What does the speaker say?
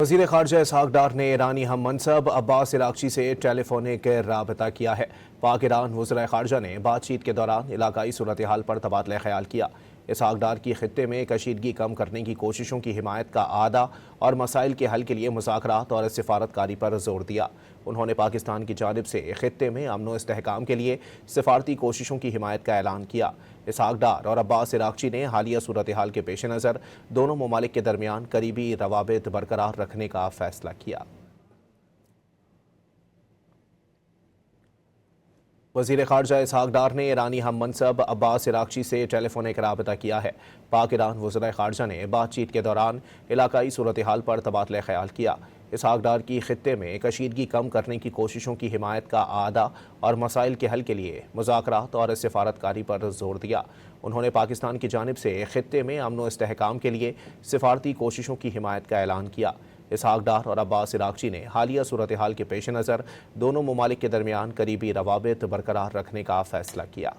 وزیر خارجہ اسحاق ڈار نے ایرانی ہم منصب عباس عراقچی سے ٹیلیفونک رابطہ کیا ہے۔ پاک ایران وزرائے خارجہ نے بات چیت کے دوران علاقائی صورتحال پر تبادلہ خیال کیا۔ اسحاق ڈار کی خطے میں کشیدگی کم کرنے کی کوششوں کی حمایت کا اعادہ اور مسائل کے حل کے لیے مذاکرات اور سفارتکاری پر زور دیا۔ انہوں نے پاکستان کی جانب سے خطے میں امن و استحکام کے لیے سفارتی کوششوں کی حمایت کا اعلان کیا۔ اسحاق ڈار اور عباس عراقچی نے حالیہ صورتحال کے پیش نظر دونوں ممالک کے درمیان قریبی روابط برقرار رکھنے کا فیصلہ کیا۔ وزیر خارجہ اسحاق ڈار نے ایرانی ہم منصب عباس عراقچی سے ٹیلیفونک رابطہ کیا ہے۔ پاک ایران وزرائے خارجہ نے بات چیت کے دوران علاقائی صورتحال پر تبادلہ خیال کیا۔ اسحاق ڈار کی خطے میں کشیدگی کم کرنے کی کوششوں کی حمایت کا اعادہ اور مسائل کے حل کے لیے مذاکرات اور سفارتکاری پر زور دیا۔ انہوں نے پاکستان کی جانب سے خطے میں امن و استحکام کے لیے سفارتی کوششوں کی حمایت کا اعلان کیا۔ اسحاق ڈار اور عباس عراقچی نے حالیہ صورتحال کے پیش نظر دونوں ممالک کے درمیان قریبی روابط برقرار رکھنے کا فیصلہ کیا۔